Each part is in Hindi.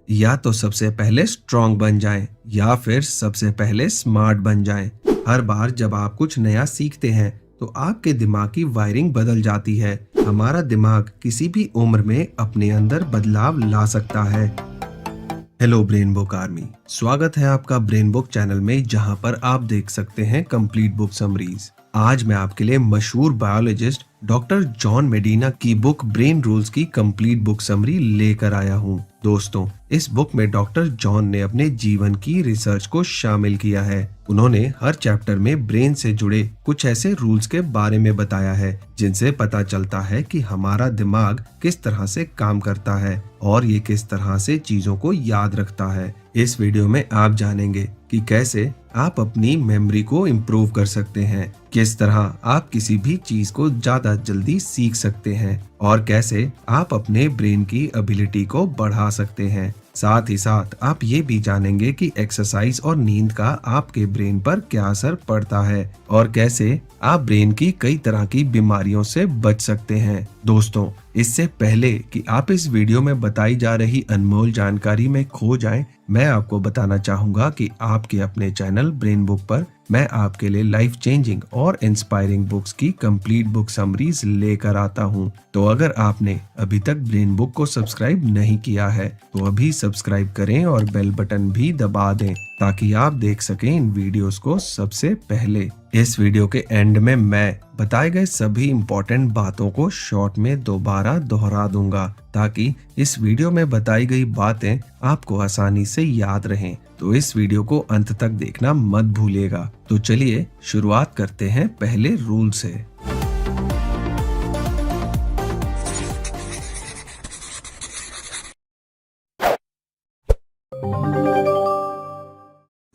या तो सबसे पहले स्ट्रांग बन जाएं या फिर सबसे पहले स्मार्ट बन जाएं। हर बार जब आप कुछ नया सीखते हैं तो आपके दिमाग की वायरिंग बदल जाती है। हमारा दिमाग किसी भी उम्र में अपने अंदर बदलाव ला सकता है। हेलो ब्रेन बुक आर्मी, स्वागत है आपका ब्रेन बुक चैनल में, जहां पर आप देख सकते हैं कंप्लीट बुक समरीज। आज मैं आपके लिए मशहूर बायोलॉजिस्ट डॉक्टर जॉन मेडिना की बुक ब्रेन रूल्स की कंप्लीट बुक समरी लेकर आया हूं। दोस्तों, इस बुक में डॉक्टर जॉन ने अपने जीवन की रिसर्च को शामिल किया है। उन्होंने हर चैप्टर में ब्रेन से जुड़े कुछ ऐसे रूल्स के बारे में बताया है जिनसे पता चलता है कि हमारा दिमाग किस तरह से काम करता है और ये किस तरह से चीजों को याद रखता है। इस वीडियो में आप जानेंगे कि कैसे आप अपनी मेमोरी को इम्प्रूव कर सकते हैं, किस तरह आप किसी भी चीज को ज्यादा जल्दी सीख सकते हैं और कैसे आप अपने ब्रेन की एबिलिटी को बढ़ा सकते हैं। साथ ही साथ आप ये भी जानेंगे कि एक्सरसाइज और नींद का आपके ब्रेन पर क्या असर पड़ता है और कैसे आप ब्रेन की कई तरह की बीमारियों से बच सकते हैं। दोस्तों, इससे पहले कि आप इस वीडियो में बताई जा रही अनमोल जानकारी में खो जाएं, मैं आपको बताना चाहूंगा कि आपके अपने चैनल ब्रेन बुक पर मैं आपके लिए लाइफ चेंजिंग और इंस्पायरिंग बुक्स की कंप्लीट बुक समरीज लेकर आता हूं। तो अगर आपने अभी तक ब्रेन बुक को सब्सक्राइब नहीं किया है तो अभी सब्सक्राइब करें और बेल बटन भी दबा दें ताकि आप देख सकें इन वीडियोस को सबसे पहले। इस वीडियो के एंड में मैं बताए गए सभी इम्पोर्टेंट बातों को शॉर्ट में दोबारा दोहरा दूंगा ताकि इस वीडियो में बताई गई बातें आपको आसानी से याद रहें। तो इस वीडियो को अंत तक देखना मत भूलिएगा। तो चलिए शुरुआत करते हैं पहले रूल से।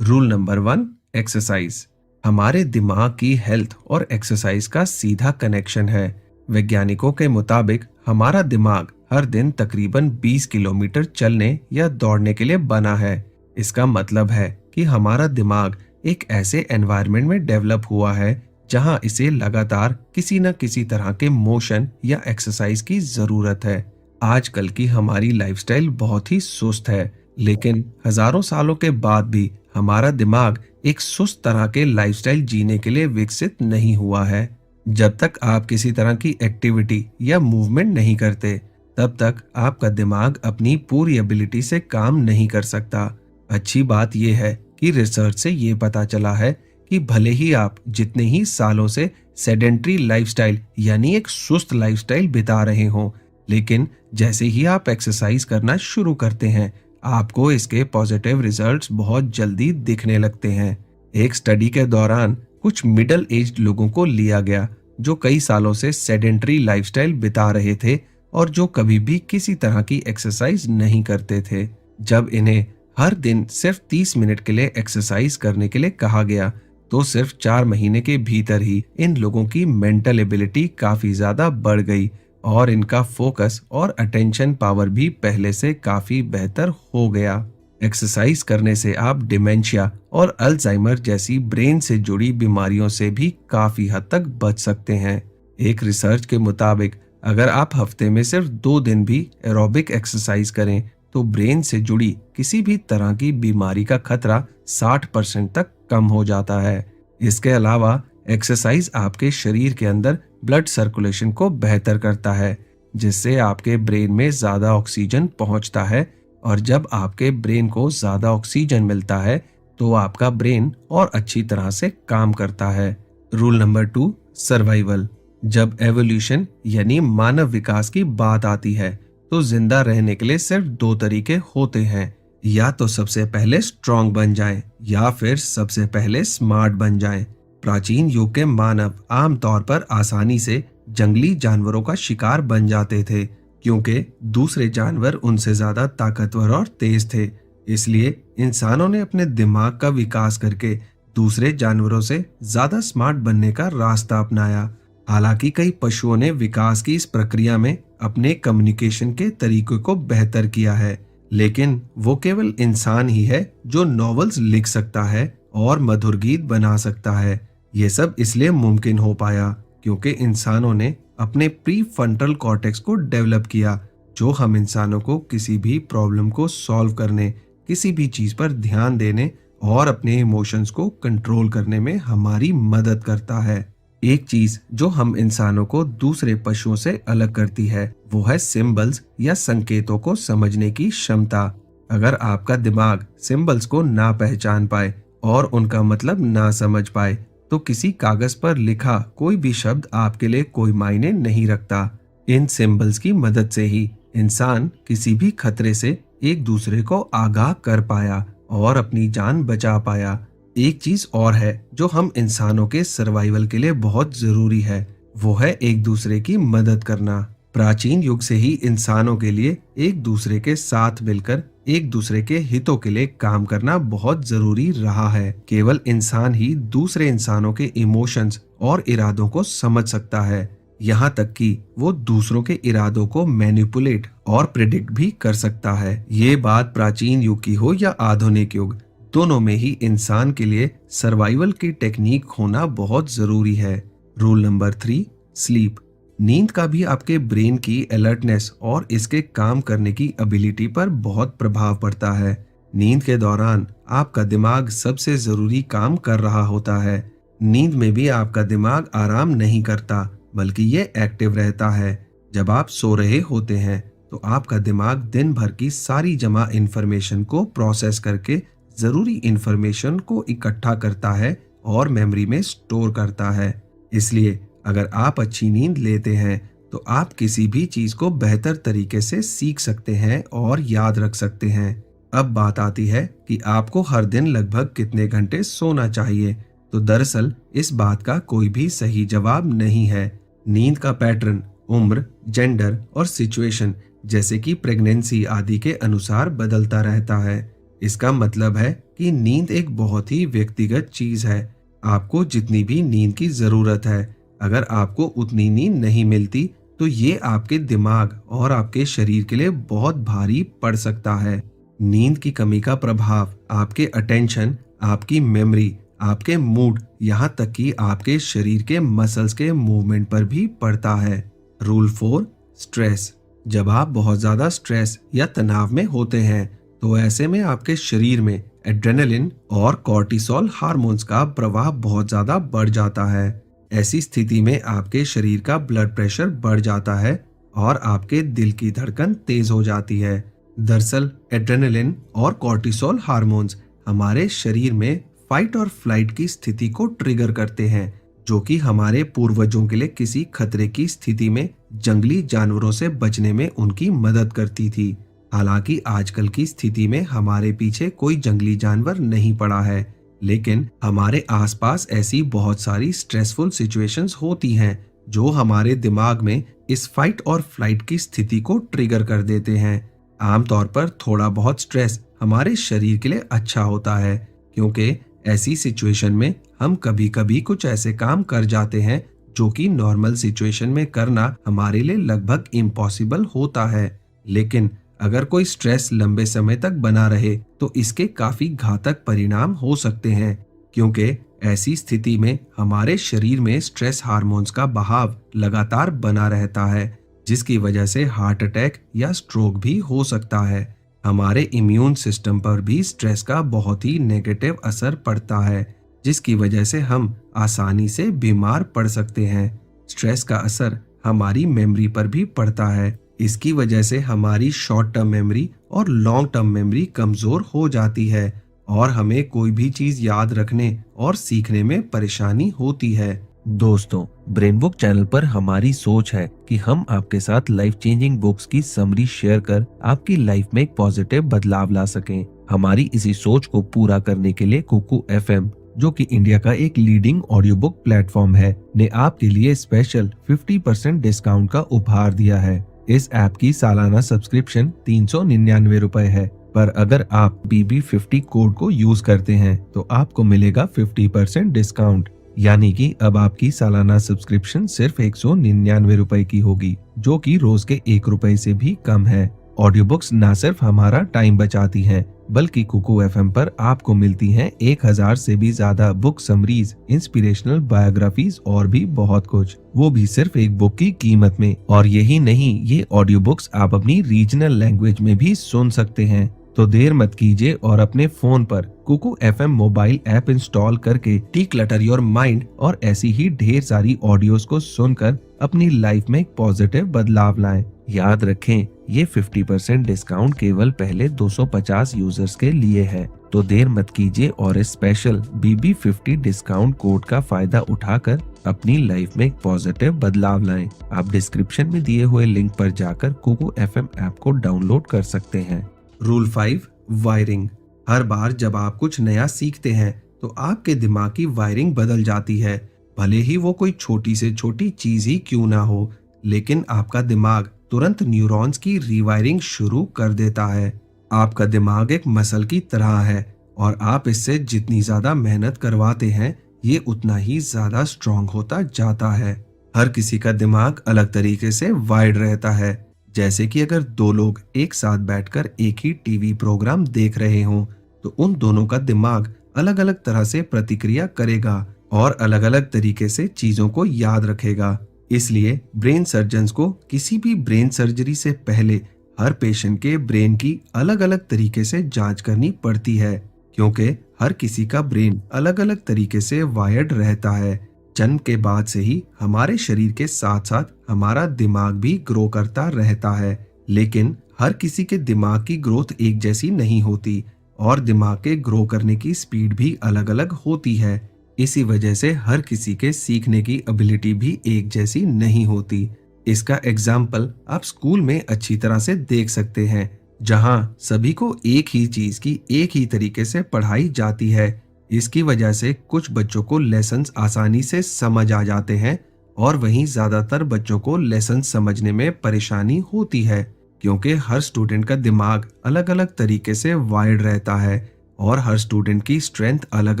Rule number 1, exercise. हमारे दिमाग की हेल्थ और एक्सरसाइज का सीधा कनेक्शन है। वैज्ञानिकों के मुताबिक हमारा दिमाग हर दिन तकरीबन 20 किलोमीटर चलने या दौड़ने के लिए बना है। इसका मतलब है कि हमारा दिमाग एक ऐसे एनवायरनमेंट में डेवलप हुआ है जहां इसे लगातार किसी न किसी तरह के मोशन या एक्सरसाइज की जरूरत है। आजकल की हमारी लाइफस्टाइल बहुत ही सुस्त है, लेकिन हजारों सालों के बाद भी हमारा दिमाग एक सुस्त तरह के लाइफस्टाइल जीने के लिए विकसित नहीं हुआ है। जब तक आप किसी तरह की एक्टिविटी या मूवमेंट नहीं करते, तब तक आपका दिमाग अपनी पूरी एबिलिटी से काम नहीं कर सकता। अच्छी बात यह है कि रिसर्च से ये पता चला है कि भले ही आप जितने ही सालों से सेडेंट्री लाइफस्टाइल यानी एक सुस्त लाइफस्टाइल बिता रहे हों, लेकिन जैसे ही आप एक्सरसाइज करना शुरू करते हैं, आपको इसके पॉजिटिव रिजल्ट्स बहुत जल्दी दिखने लगते हैं। एक स्टडी के दौरान कुछ मिडिल एज्ड लोगों को लिया गया जो कई सालों से सेडेंट्री लाइफस्टाइल बिता रहे थे और जो कभी भी किसी तरह की एक्सरसाइज नहीं करते थे। जब इन्हें हर दिन सिर्फ 30 मिनट के लिए एक्सरसाइज करने के लिए कहा गया तो सिर्फ 4 महीने के भीतर ही इन लोगों की मेंटल एबिलिटी काफी ज्यादा बढ़ गई और इनका फोकस और अटेंशन पावर भी पहले से काफी बेहतर हो गया। एक्सरसाइज करने से आप डिमेंशिया और अल्जाइमर जैसी ब्रेन से जुड़ी बीमारियों से भी काफी हद तक बच सकते हैं। एक रिसर्च के मुताबिक अगर आप हफ्ते में सिर्फ 2 दिन भी एरोबिक एक्सरसाइज करें तो ब्रेन से जुड़ी किसी भी तरह की बीमारी का खतरा 60% तक कम हो जाता है। इसके अलावा एक्सरसाइज आपके शरीर के अंदर ब्लड सर्कुलेशन को बेहतर करता है, जिससे आपके ब्रेन में ज्यादा ऑक्सीजन पहुंचता है और जब आपके ब्रेन को ज्यादा ऑक्सीजन मिलता है तो आपका ब्रेन और अच्छी तरह से काम करता है। Rule number 2, survival. जब एवोल्यूशन यानी मानव विकास की बात आती है तो जिंदा रहने के लिए सिर्फ 2 तरीके होते हैं, या तो सबसे पहले स्ट्रांग बन जाएं या फिर सबसे पहले स्मार्ट बन जाएं। प्राचीन युग के मानव आमतौर पर आसानी से जंगली जानवरों का शिकार बन जाते थे क्योंकि दूसरे जानवर उनसे ज्यादा ताकतवर और तेज थे। इसलिए इंसानों ने अपने दिमाग का विकास करके दूसरे जानवरों से ज्यादा स्मार्ट बनने का रास्ता अपनाया। हालांकि कई पशुओं ने विकास की इस प्रक्रिया में अपने कम्युनिकेशन के तरीकों को बेहतर किया है, लेकिन वो केवल इंसान ही है जो नॉवेल्स लिख सकता है और मधुर गीत बना सकता है। ये सब इसलिए मुमकिन हो पाया क्योंकि इंसानों ने अपने प्री फ्रंटल कॉर्टेक्स को डेवलप किया, जो हम इंसानों को किसी भी प्रॉब्लम को सॉल्व करने, किसी भी चीज पर ध्यान देने और अपने इमोशंस को कंट्रोल करने में हमारी मदद करता है। एक चीज जो हम इंसानों को दूसरे पशुओं से अलग करती है वो है सिंबल्स या संकेतों को समझने की क्षमता। अगर आपका दिमाग सिंबल्स को ना पहचान पाए और उनका मतलब ना समझ पाए तो किसी कागज पर लिखा कोई भी शब्द आपके लिए कोई मायने नहीं रखता। इन सिंबल्स की मदद से ही इंसान किसी भी खतरे से एक दूसरे को आगाह कर पाया और अपनी जान बचा पाया। एक चीज और है जो हम इंसानों के सर्वाइवल के लिए बहुत जरूरी है, वो है एक दूसरे की मदद करना। प्राचीन युग से ही इंसानों के लिए एक दूसरे के साथ मिलकर एक दूसरे के हितों के लिए काम करना बहुत जरूरी रहा है। केवल इंसान ही दूसरे इंसानों के इमोशंस और इरादों को समझ सकता है, यहाँ तक कि वो दूसरों के इरादों को मैनिपुलेट और प्रिडिक्ट भी कर सकता है। ये बात प्राचीन युग की हो या आधुनिक युग, दोनों में ही इंसान के लिए सर्वाइवल की टेक्निक होना बहुत जरूरी है। Rule number 3, sleep. नींद का भी आपके ब्रेन की अलर्टनेस और इसके काम करने की एबिलिटी पर बहुत प्रभाव पड़ता है। नींद के दौरान आपका दिमाग सबसे जरूरी काम कर रहा होता है। नींद में भी आपका दिमाग आराम नहीं करता बल्कि ये एक्टिव रहता है। जब आप सो रहे होते हैं तो आपका दिमाग दिन भर की सारी जमा इंफॉर्मेशन को प्रोसेस करके जरूरी इंफॉर्मेशन को इकट्ठा करता है और मेमोरी में स्टोर करता है। इसलिए अगर आप अच्छी नींद लेते हैं तो आप किसी भी चीज को बेहतर तरीके से सीख सकते हैं और याद रख सकते हैं। अब बात आती है कि आपको हर दिन लगभग कितने घंटे सोना चाहिए। तो दरअसल इस बात का कोई भी सही जवाब नहीं है। नींद का पैटर्न उम्र, जेंडर और सिचुएशन जैसे कि प्रेगनेंसी आदि के अनुसार बदलता रहता है। इसका मतलब है कि नींद एक बहुत ही व्यक्तिगत चीज है। आपको जितनी भी नींद की जरूरत है, अगर आपको उतनी नींद नहीं मिलती तो ये आपके दिमाग और आपके शरीर के लिए बहुत भारी पड़ सकता है। नींद की कमी का प्रभाव आपके अटेंशन, आपकी मेमोरी, आपके मूड, यहाँ तक कि आपके शरीर के मसल्स के मूवमेंट पर भी पड़ता है। Rule 4, stress. जब आप बहुत ज्यादा स्ट्रेस या तनाव में होते हैं तो ऐसे में आपके शरीर में एड्रेनलिन और कॉर्टिसोल हार्मोन्स का प्रवाह बहुत ज्यादा बढ़ जाता है। ऐसी स्थिति में आपके शरीर का ब्लड प्रेशर बढ़ जाता है और आपके दिल की धड़कन तेज हो जाती है। दरअसल एड्रेनलिन और कॉर्टिसोल हार्मोन्स हमारे शरीर में फाइट और फ्लाइट की स्थिति को ट्रिगर करते हैं, जो कि हमारे पूर्वजों के लिए किसी खतरे की स्थिति में जंगली जानवरों से बचने में उनकी मदद करती थी। हालांकि आजकल की स्थिति में हमारे पीछे कोई जंगली जानवर नहीं पड़ा है, लेकिन हमारे आसपास ऐसी बहुत सारी स्ट्रेसफुल सिचुएशंस होती हैं जो हमारे दिमाग में इस फाइट और फ्लाइट की स्थिति को ट्रिगर कर देते हैं। आमतौर पर थोड़ा बहुत स्ट्रेस हमारे शरीर के लिए अच्छा होता है, क्योंकि ऐसी सिचुएशन में हम कभी कभी कुछ ऐसे काम कर जाते हैं जो कि नॉर्मल सिचुएशन में करना हमारे लिए लगभग इम्पॉसिबल होता है। लेकिन अगर कोई स्ट्रेस लंबे समय तक बना रहे तो इसके काफी घातक परिणाम हो सकते हैं, क्योंकि ऐसी स्थिति में हमारे शरीर में स्ट्रेस हार्मोन्स का बहाव लगातार बना रहता है, जिसकी वजह से हार्ट अटैक या स्ट्रोक भी हो सकता है। हमारे इम्यून सिस्टम पर भी स्ट्रेस का बहुत ही नेगेटिव असर पड़ता है, जिसकी वजह से हम आसानी से बीमार पड़ सकते हैं। स्ट्रेस का असर हमारी मेमोरी पर भी पड़ता है। इसकी वजह से हमारी शॉर्ट टर्म मेमोरी और लॉन्ग टर्म मेमोरी कमजोर हो जाती है और हमें कोई भी चीज याद रखने और सीखने में परेशानी होती है। दोस्तों, ब्रेन बुक चैनल पर हमारी सोच है कि हम आपके साथ लाइफ चेंजिंग बुक्स की समरी शेयर कर आपकी लाइफ में एक पॉजिटिव बदलाव ला सकें। हमारी इसी सोच को पूरा करने के लिए कुकू एफएम, जो कि इंडिया का एक लीडिंग ऑडियो बुक प्लेटफॉर्म है, ने आपके लिए स्पेशल 50% डिस्काउंट का उपहार दिया है। इस ऐप की सालाना सब्सक्रिप्शन 399 रुपए है, पर अगर आप BB50 कोड को यूज करते हैं तो आपको मिलेगा 50% डिस्काउंट, यानी कि अब आपकी सालाना सब्सक्रिप्शन सिर्फ 199 रुपए की होगी, जो कि रोज के 1 रुपए से भी कम है। ऑडियो बुक्स न सिर्फ हमारा टाइम बचाती हैं, बल्कि कुकू एफएम पर आपको मिलती हैं 1000 से भी ज्यादा बुक समरीज, इंस्पिरेशनल बायोग्राफीज और भी बहुत कुछ, वो भी सिर्फ एक बुक की कीमत में। और यही नहीं, ये ऑडियो बुक्स आप अपनी रीजनल लैंग्वेज में भी सुन सकते हैं। तो देर मत कीजिए और अपने फोन पर Kuku FM mobile app install करके डी-क्लटर योर माइंड और ऐसी ही ढेर सारी ऑडियोज को सुनकर अपनी लाइफ में एक पॉजिटिव बदलाव लाएं। याद रखें, ये 50% डिस्काउंट केवल पहले 250 यूजर्स के लिए है। तो देर मत कीजिए और इस स्पेशल BB50 डिस्काउंट कोड का फायदा उठाकर अपनी लाइफ में एक पॉजिटिव बदलाव लाएं। आप डिस्क्रिप्शन में दिए हुए लिंक पर जाकर कुकू एफएम ऐप को डाउनलोड कर सकते हैं। Rule 5, wiring. हर बार जब आप कुछ नया सीखते हैं तो आपके दिमाग की वायरिंग बदल जाती है, भले ही वो कोई छोटी से छोटी चीज ही क्यों ना हो, लेकिन आपका दिमाग तुरंत न्यूरॉन्स की रीवायरिंग शुरू कर देता है। आपका दिमाग एक मसल की तरह है और आप इससे जितनी ज्यादा मेहनत करवाते हैं, ये उतना ही ज्यादा स्ट्रांग होता जाता है। हर किसी का दिमाग अलग तरीके से वायर्ड रहता है। जैसे कि अगर दो लोग एक साथ बैठकर एक ही टीवी प्रोग्राम देख रहे हों, तो उन दोनों का दिमाग अलग अलग तरह से प्रतिक्रिया करेगा और अलग अलग तरीके से चीजों को याद रखेगा। इसलिए ब्रेन सर्जन्स को किसी भी ब्रेन सर्जरी से पहले हर पेशेंट के ब्रेन की अलग अलग तरीके से जांच करनी पड़ती है, क्योंकि हर किसी का ब्रेन अलग अलग तरीके से वायर्ड रहता है। जन्म के बाद से ही हमारे शरीर के साथ साथ हमारा दिमाग भी ग्रो करता रहता है, लेकिन हर किसी के दिमाग की ग्रोथ एक जैसी नहीं होती और दिमाग के ग्रो करने की स्पीड भी अलग अलग होती है। इसी वजह से हर किसी के सीखने की एबिलिटी भी एक जैसी नहीं होती। इसका एग्जाम्पल आप स्कूल में अच्छी तरह से देख सकते हैं, जहां सभी को एक ही चीज की एक ही तरीके से पढ़ाई जाती है। इसकी वजह से कुछ बच्चों को लेसन्स आसानी से समझ आ जाते हैं और वहीं ज्यादातर बच्चों को लेसन समझने में परेशानी होती है, क्योंकि हर स्टूडेंट का दिमाग अलग अलग तरीके से वायर्ड रहता है और हर स्टूडेंट की स्ट्रेंथ अलग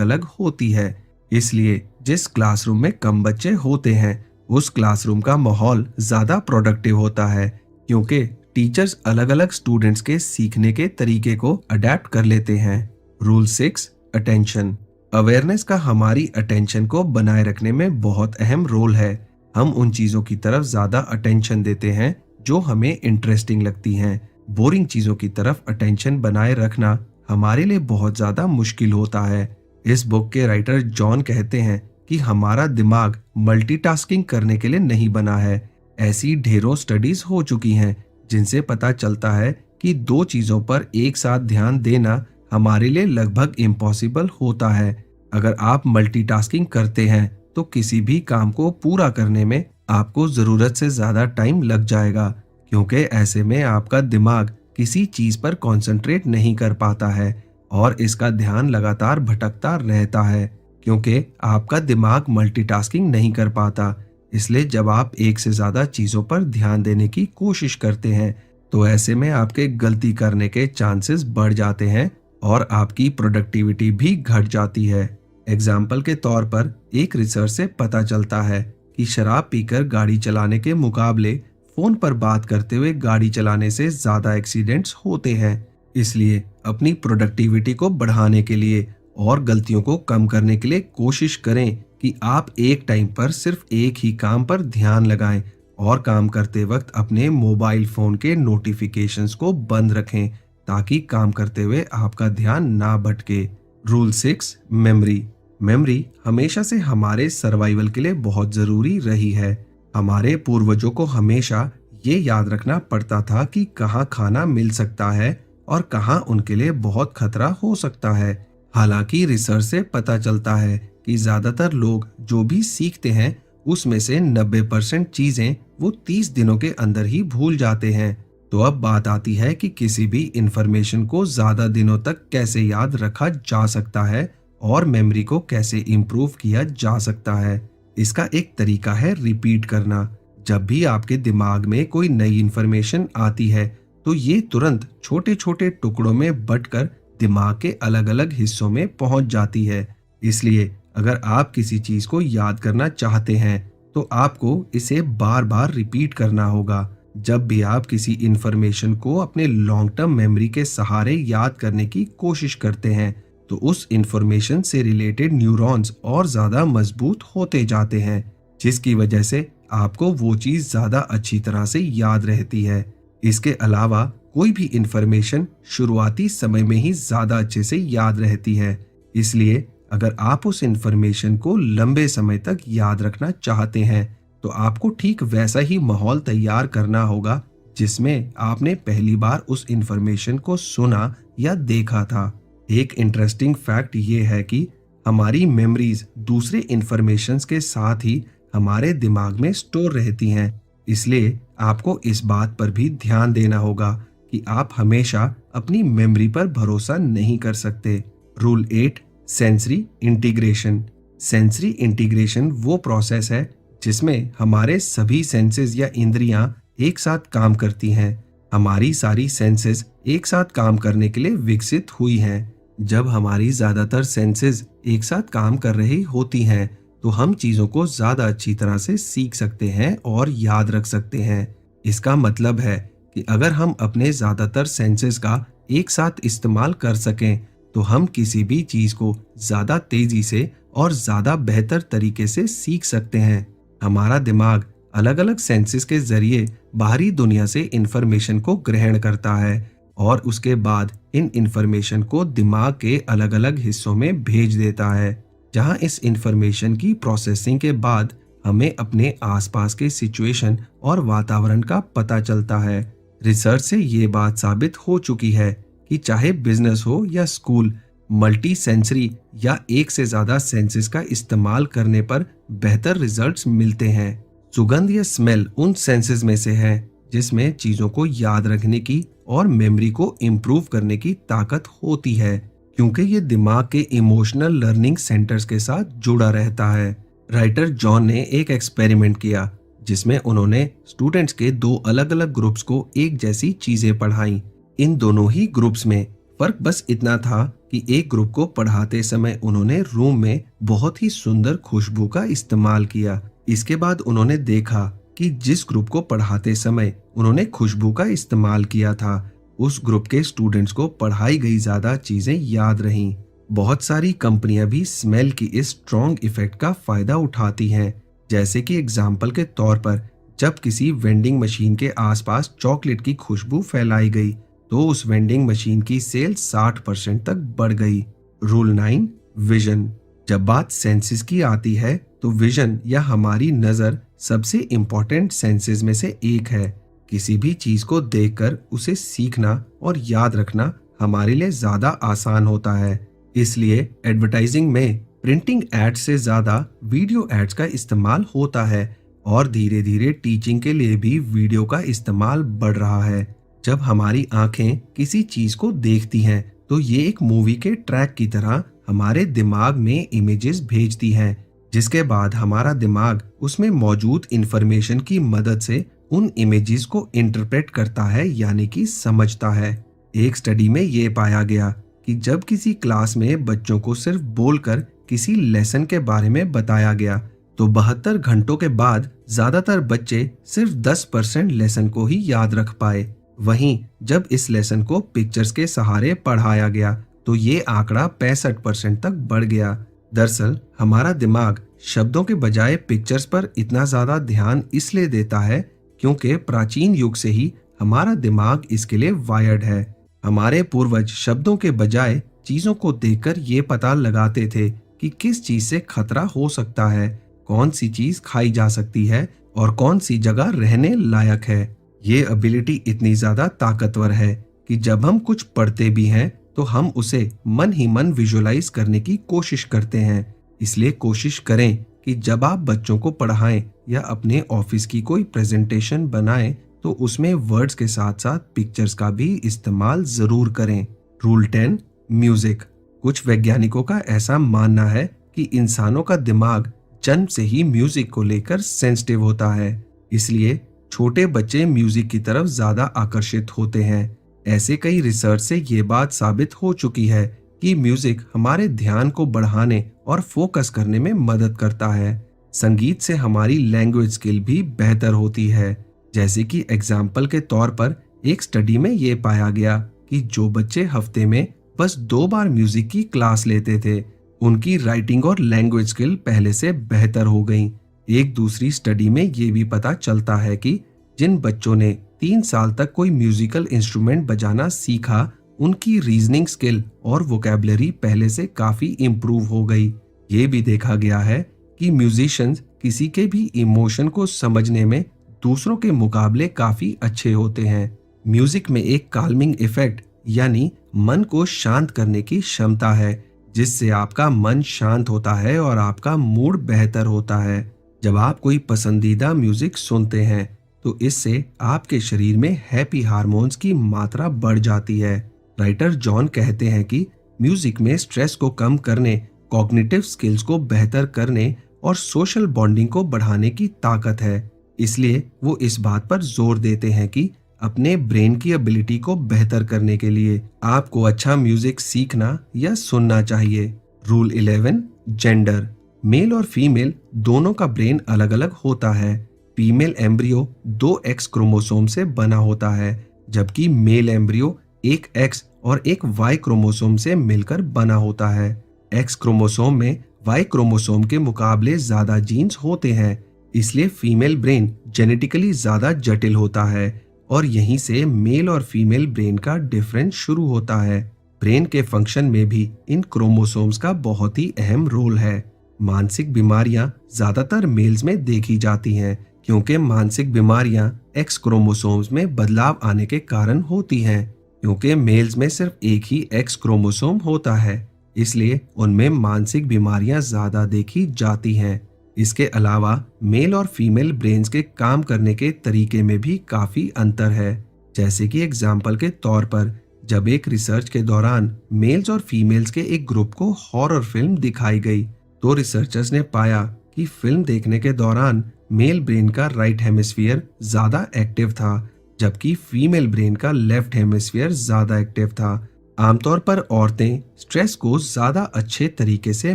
अलग होती है। इसलिए जिस क्लासरूम में कम बच्चे होते हैं, उस क्लासरूम का माहौल ज्यादा प्रोडक्टिव होता है, क्योंकि टीचर्स अलग अलग स्टूडेंट्स के सीखने के तरीके को अडेप्ट कर लेते हैं। Rule 6, attention. अवेयरनेस का हमारी अटेंशन को बनाए रखने में बहुत अहम रोल है। हम उन चीजों की तरफ ज्यादा अटेंशन देते हैं जो हमें इंटरेस्टिंग लगती हैं। बोरिंग चीजों की तरफ अटेंशन बनाए रखना हमारे लिए बहुत ज्यादा मुश्किल होता है। इस बुक के राइटर जॉन कहते हैं कि हमारा दिमाग मल्टीटास्किंग करने के लिए नहीं बना है। ऐसी ढेरों स्टडीज हो चुकी हैं जिनसे पता चलता है कि दो चीजों पर एक साथ ध्यान देना हमारे लिए लगभग इम्पॉसिबल होता है। अगर आप मल्टीटास्किंग करते हैं तो किसी भी काम को पूरा करने में आपको जरूरत से ज्यादा टाइम लग जाएगा, क्योंकि ऐसे में आपका दिमाग किसी चीज पर कंसंट्रेट नहीं कर पाता है और इसका ध्यान लगातार भटकता रहता है, क्योंकि आपका दिमाग मल्टीटास्किंग नहीं कर पाता। इसलिए जब आप एक से ज्यादा चीजों पर ध्यान देने की कोशिश करते हैं तो ऐसे में आपके गलती करने के चांसेस बढ़ जाते हैं और आपकी प्रोडक्टिविटी भी घट जाती है। एग्जाम्पल के तौर पर एक रिसर्च से पता चलता है कि शराब पीकर गाड़ी चलाने के मुकाबले फोन पर बात करते हुए गाड़ी चलाने से ज्यादा एक्सीडेंट्स होते हैं। इसलिए अपनी प्रोडक्टिविटी को बढ़ाने के लिए और गलतियों को कम करने के लिए कोशिश करें कि आप एक टाइम पर सिर्फ एक ही काम पर ध्यान लगाएं और काम करते वक्त अपने मोबाइल फोन के नोटिफिकेशंस को बंद रखें, ताकि काम करते हुए आपका ध्यान ना भटके। Rule 6, memory. मेमोरी हमेशा से हमारे सर्वाइवल के लिए बहुत जरूरी रही है। हमारे पूर्वजों को हमेशा ये याद रखना पड़ता था कि कहाँ खाना मिल सकता है और कहाँ उनके लिए बहुत खतरा हो सकता है। हालांकि रिसर्च से पता चलता है कि ज्यादातर लोग जो भी सीखते हैं उसमें से 90% चीजें वो 30 दिनों के अंदर ही भूल जाते हैं। तो अब बात आती है कि किसी भी इंफॉर्मेशन को ज्यादा दिनों तक कैसे याद रखा जा सकता है और मेमोरी को कैसे इम्प्रूव किया जा सकता है। इसका एक तरीका है रिपीट करना। जब भी आपके दिमाग में कोई नई इंफॉर्मेशन आती है तो ये तुरंत छोटे छोटे टुकड़ों में बंटकर दिमाग के अलग अलग हिस्सों में पहुंच जाती है। इसलिए अगर आप किसी चीज को याद करना चाहते हैं तो आपको इसे बार बार रिपीट करना होगा। जब भी आप किसी इंफॉर्मेशन को अपने लॉन्ग टर्म मेमोरी के सहारे याद करने की कोशिश करते हैं, तो उस इंफॉर्मेशन से रिलेटेड न्यूरॉन्स और ज्यादा मजबूत होते जाते हैं, जिसकी वजह से आपको वो चीज ज्यादा अच्छी तरह से याद रहती है। इसके अलावा कोई भी इंफॉर्मेशन शुरुआती समय में ही ज्यादा अच्छे से याद रहती है। इसलिए अगर आप उस इंफॉर्मेशन को लंबे समय तक याद रखना चाहते हैं, तो आपको ठीक वैसा ही माहौल तैयार करना होगा जिसमें आपने पहली बार उस इंफॉर्मेशन को सुना या देखा था। एक इंटरेस्टिंग फैक्ट ये है कि हमारी मेमोरीज दूसरे इंफॉर्मेशंस के साथ ही हमारे दिमाग में स्टोर रहती हैं। इसलिए आपको इस बात पर भी ध्यान देना होगा कि आप हमेशा अपनी मेमोरी पर भरोसा नहीं कर सकते। Rule 8, sensory integration. Sensory integration वो प्रोसेस है जिसमें हमारे सभी सेंसेस या इंद्रियां एक साथ काम करती हैं। हमारी सारी सेंसेस एक साथ काम करने के लिए विकसित हुई हैं। जब हमारी ज्यादातर सेंसेस एक साथ काम कर रही होती हैं, तो हम चीजों को ज्यादा अच्छी तरह से सीख सकते हैं और याद रख सकते हैं। इसका मतलब है कि अगर हम अपने ज्यादातर सेंसेस का एक साथ इस्तेमाल कर सकें, तो हम किसी भी चीज को ज्यादा तेजी से और ज्यादा बेहतर तरीके से सीख सकते हैं। हमारा दिमाग अलग अलग सेंसेस के जरिए बाहरी दुनिया से इंफॉर्मेशन को ग्रहण करता है और उसके बाद इन इंफॉर्मेशन को दिमाग के अलग अलग हिस्सों में भेज देता है, जहां इस इंफॉर्मेशन की प्रोसेसिंग के बाद हमें अपने आसपास के सिचुएशन और वातावरण का पता चलता है। रिसर्च से ये बात साबित हो चुकी है कि चाहे बिजनेस हो या स्कूल, मल्टी सेंसरी या एक से ज्यादा सेंसेस का इस्तेमाल करने पर बेहतर रिजल्ट्स मिलते हैं। सुगंध या स्मेल उन सेंसेस में से है जिसमें चीजों को याद रखने की और मेमोरी को इम्प्रूव करने की ताकत होती है, क्योंकि ये दिमाग के इमोशनल लर्निंग सेंटर्स के साथ जुड़ा रहता है। राइटर जॉन ने एक एक्सपेरिमेंट किया जिसमें उन्होंने स्टूडेंट्स के दो अलग अलग ग्रुप्स को एक जैसी चीजें पढ़ाई। इन दोनों ही ग्रुप्स में फर्क बस इतना था कि एक ग्रुप को पढ़ाते समय उन्होंने रूम में बहुत ही सुंदर खुशबू का इस्तेमाल किया। इसके बाद उन्होंने देखा कि जिस ग्रुप को पढ़ाते समय उन्होंने खुशबू का इस्तेमाल किया था, उस ग्रुप के स्टूडेंट्स को पढ़ाई गई ज्यादा चीजें याद रहीं। बहुत सारी कंपनियां भी स्मेल की इस स्ट्रॉन्ग इफेक्ट का फायदा उठाती हैं। जैसे कि एग्जाम्पल के तौर पर, जब किसी वेंडिंग मशीन के आसपास चॉकलेट की खुशबू फैलाई गई, तो उस वेंडिंग मशीन की सेल 60% तक बढ़ गई। Rule 9, vision. जब बात सेंसेस की आती है, तो विजन या हमारी नजर सबसे इम्पोर्टेंट सेंसेस में से एक है। किसी भी चीज को देखकर उसे सीखना और याद रखना हमारे लिए ज्यादा आसान होता है। इसलिए एडवर्टाइजिंग में प्रिंटिंग एड्स से ज्यादा वीडियो एड्स का इस्तेमाल होता है और धीरे धीरे टीचिंग के लिए भी वीडियो का इस्तेमाल बढ़ रहा है। जब हमारी आंखें किसी चीज को देखती हैं, तो ये एक मूवी के ट्रैक की तरह हमारे दिमाग में इमेजेस भेजती हैं, जिसके बाद हमारा दिमाग उसमें मौजूद इंफॉर्मेशन की मदद से उन इमेजेस को इंटरप्रेट करता है, यानी कि समझता है। एक स्टडी में ये पाया गया कि जब किसी क्लास में बच्चों को सिर्फ बोलकर किसी लेसन के बारे में बताया गया, तो 72 घंटों के बाद ज्यादातर बच्चे सिर्फ 10% लेसन को ही याद रख पाए। वहीं जब इस लेसन को पिक्चर्स के सहारे पढ़ाया गया, तो ये आंकड़ा 65% तक बढ़ गया। दरअसल हमारा दिमाग शब्दों के बजाय पिक्चर्स पर इतना ज्यादा ध्यान इसलिए देता है क्योंकि प्राचीन युग से ही हमारा दिमाग इसके लिए वायर्ड है। हमारे पूर्वज शब्दों के बजाय चीजों को देखकर ये पता लगाते थे कि किस चीज से खतरा हो सकता है, कौन सी चीज खाई जा सकती है और कौन सी जगह रहने लायक है। ये एबिलिटी इतनी ज्यादा ताकतवर है कि जब हम कुछ पढ़ते भी हैं, तो हम उसे मन ही मन विजुअलाइज करने की कोशिश करते हैं। इसलिए कोशिश करें कि जब आप बच्चों को पढ़ाएं या अपने ऑफिस की कोई प्रेजेंटेशन बनाएं, तो उसमें वर्ड्स के साथ साथ पिक्चर्स का भी इस्तेमाल जरूर करें। Rule 10, music. कुछ वैज्ञानिकों का ऐसा मानना है कि इंसानों का दिमाग जन्म से ही म्यूजिक को लेकर सेंसिटिव होता है, इसलिए छोटे बच्चे म्यूजिक की तरफ ज्यादा आकर्षित होते हैं। ऐसे कई रिसर्च से ये बात साबित हो चुकी है कि म्यूजिक हमारे ध्यान को बढ़ाने और फोकस करने में मदद करता है। संगीत से हमारी लैंग्वेज स्किल भी बेहतर होती है। जैसे कि एग्जाम्पल के तौर पर एक स्टडी में ये पाया गया कि जो बच्चे हफ्ते में बस 2 बार म्यूजिक की क्लास लेते थे, उनकी राइटिंग और लैंग्वेज स्किल पहले से बेहतर हो गई। एक दूसरी स्टडी में ये भी पता चलता है कि जिन बच्चों ने 3 साल तक कोई म्यूजिकल इंस्ट्रूमेंट बजाना सीखा, उनकी रीजनिंग स्किल और वोकैबुलरी पहले से काफी इम्प्रूव हो गई। ये भी देखा गया है कि म्यूजिशियंस किसी के भी इमोशन को समझने में दूसरों के मुकाबले काफी अच्छे होते हैं। म्यूजिक में एक काल्मिंग इफेक्ट यानी मन को शांत करने की क्षमता है, जिससे आपका मन शांत होता है और आपका मूड बेहतर होता है। जब आप कोई पसंदीदा म्यूजिक सुनते हैं तो इससे आपके शरीर में हैप्पी हार्मोन्स की मात्रा बढ़ जाती है। राइटर जॉन कहते हैं कि म्यूजिक में स्ट्रेस को कम करने, कॉग्निटिव स्किल्स को बेहतर करने और सोशल बॉन्डिंग को बढ़ाने की ताकत है। इसलिए वो इस बात पर जोर देते हैं कि अपने ब्रेन की एबिलिटी को बेहतर करने के लिए आपको अच्छा म्यूजिक सीखना या सुनना चाहिए। Rule 11, gender. मेल और फीमेल दोनों का ब्रेन अलग अलग होता है। फीमेल एम्ब्रियो 2 एक्स क्रोमोसोम से बना होता है, जबकि मेल एम्ब्रियो एक एक्स और एक वाई क्रोमोसोम से मिलकर बना होता है। एक्स क्रोमोसोम में वाई क्रोमोसोम के मुकाबले ज्यादा जीन्स होते हैं, इसलिए फीमेल ब्रेन जेनेटिकली ज्यादा जटिल होता है और यहीं से मेल और फीमेल ब्रेन का डिफरेंस शुरू होता है। ब्रेन के फंक्शन में भी इन क्रोमोसोम्स का बहुत ही अहम रोल है। मानसिक बीमारियां ज्यादातर मेल्स में देखी जाती हैं, क्योंकि मानसिक बीमारियां एक्स क्रोमोसोम्स में बदलाव आने के कारण होती हैं। क्योंकि मेल्स में सिर्फ एक ही एक्स क्रोमोसोम होता है, इसलिए उनमें मानसिक बीमारियां ज्यादा देखी जाती हैं। इसके अलावा मेल और फीमेल ब्रेन्स के काम करने के तरीके में भी काफी अंतर है। जैसे कि एग्जाम्पल के तौर पर जब एक रिसर्च के दौरान मेल्स और फीमेल्स के एक ग्रुप को हॉरर फिल्म दिखाई गई, तो रिसर्चर्स ने पाया कि फिल्म देखने के दौरान मेल ब्रेन का राइट हेमिस्फीयर ज्यादा एक्टिव था, जबकि फीमेल ब्रेन का लेफ्ट हेमिस्फीयर ज्यादा एक्टिव था। आमतौर पर औरतें स्ट्रेस को ज्यादा अच्छे तरीके से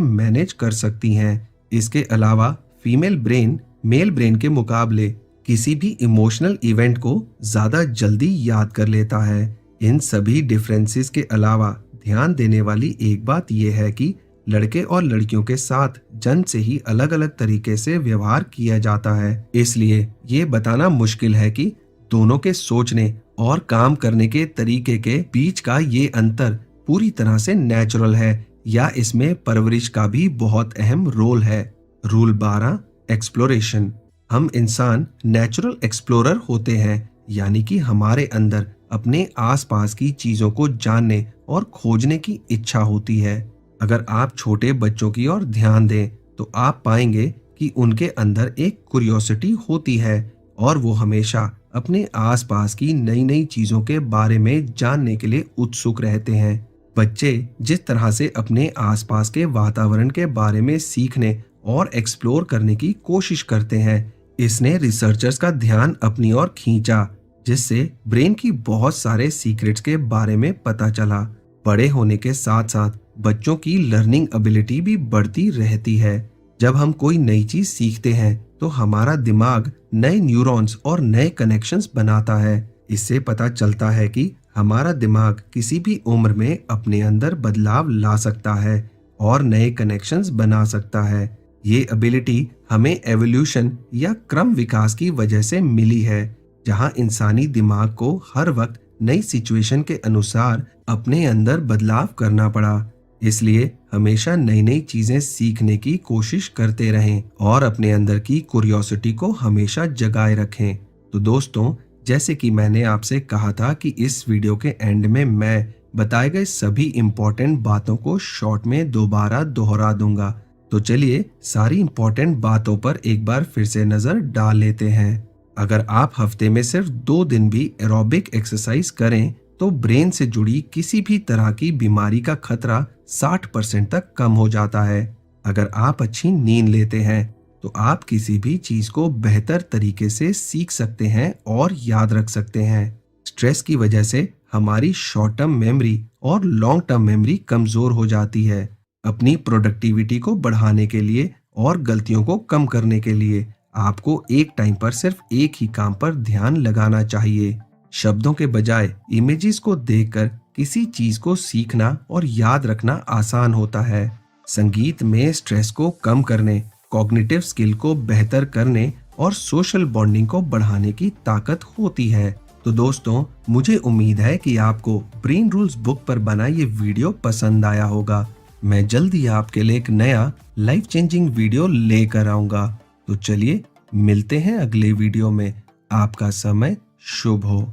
मैनेज कर सकती हैं। इसके अलावा फीमेल ब्रेन मेल ब्रेन के मुकाबले किसी भी इमोशनल इवेंट को ज्यादा जल्दी याद कर लेता है। इन सभी डिफरेंसेस के अलावा ध्यान देने वाली एक बात यह है कि लड़के और लड़कियों के साथ जन्म से ही अलग अलग तरीके से व्यवहार किया जाता है, इसलिए ये बताना मुश्किल है कि दोनों के सोचने और काम करने के तरीके के बीच का ये अंतर पूरी तरह से नेचुरल है या इसमें परवरिश का भी बहुत अहम रोल है। Rule 12, exploration. हम इंसान नेचुरल एक्सप्लोरर होते हैं, यानी कि हमारे अंदर अपने आसपास की चीजों को जानने और खोजने की इच्छा होती है। अगर आप छोटे बच्चों की ओर ध्यान दें तो आप पाएंगे कि उनके अंदर एक क्यूरियोसिटी होती है और वो हमेशा अपने आसपास की नई नई चीजों के बारे में जानने के लिए उत्सुक रहते हैं। बच्चे जिस तरह से अपने आसपास के वातावरण के बारे में सीखने और एक्सप्लोर करने की कोशिश करते हैं, इसने रिसर्चर्स का ध्यान अपनी ओर खींचा, जिससे ब्रेन की बहुत सारे सीक्रेट्स के बारे में पता चला। बड़े होने के साथ साथ बच्चों की लर्निंग एबिलिटी भी बढ़ती रहती है। जब हम कोई नई चीज सीखते हैं तो हमारा दिमाग नए न्यूरॉन्स और नए कनेक्शंस बनाता है। इससे पता चलता है कि हमारा दिमाग किसी भी उम्र में अपने अंदर बदलाव ला सकता है और नए कनेक्शंस बना सकता है। ये एबिलिटी हमें एवोल्यूशन या क्रम विकास की वजह से मिली है, जहां इंसानी दिमाग को हर वक्त नई सिचुएशन के अनुसार अपने अंदर बदलाव करना पड़ा। इसलिए हमेशा नई नई चीजें सीखने की कोशिश करते रहें और अपने अंदर की क्यूरियोसिटी को हमेशा जगाए रखें। तो दोस्तों, जैसे कि मैंने आपसे कहा था कि इस वीडियो के एंड में मैं बताए गए सभी इंपॉर्टेंट बातों को शॉर्ट में दोबारा दोहरा दूंगा। तो चलिए सारी इंपॉर्टेंट बातों पर एक बार फिर से नजर डाल लेते हैं। अगर आप हफ्ते में सिर्फ 2 दिन भी एरोबिक एक्सरसाइज करें तो ब्रेन से जुड़ी किसी भी तरह की बीमारी का खतरा 60% तक कम हो जाता है। अगर आप अच्छी नींद लेते हैं तो आप किसी भी चीज को बेहतर तरीके से सीख सकते हैं और याद रख सकते हैं। स्ट्रेस की वजह से हमारी शॉर्ट टर्म मेमोरी और लॉन्ग टर्म मेमोरी कमजोर हो जाती है। अपनी प्रोडक्टिविटी को बढ़ाने के लिए और गलतियों को कम करने के लिए आपको एक टाइम पर सिर्फ एक ही काम पर ध्यान लगाना चाहिए। शब्दों के बजाय इमेजेस को देखकर किसी चीज को सीखना और याद रखना आसान होता है। संगीत में स्ट्रेस को कम करने, कॉग्निटिव स्किल को बेहतर करने और सोशल बॉन्डिंग को बढ़ाने की ताकत होती है। तो दोस्तों, मुझे उम्मीद है कि आपको ब्रेन रूल्स बुक पर बना ये वीडियो पसंद आया होगा। मैं जल्दी आपके लिए एक नया लाइफ चेंजिंग वीडियो लेकर आऊंगा। तो चलिए मिलते हैं अगले वीडियो में। आपका समय शुभ हो।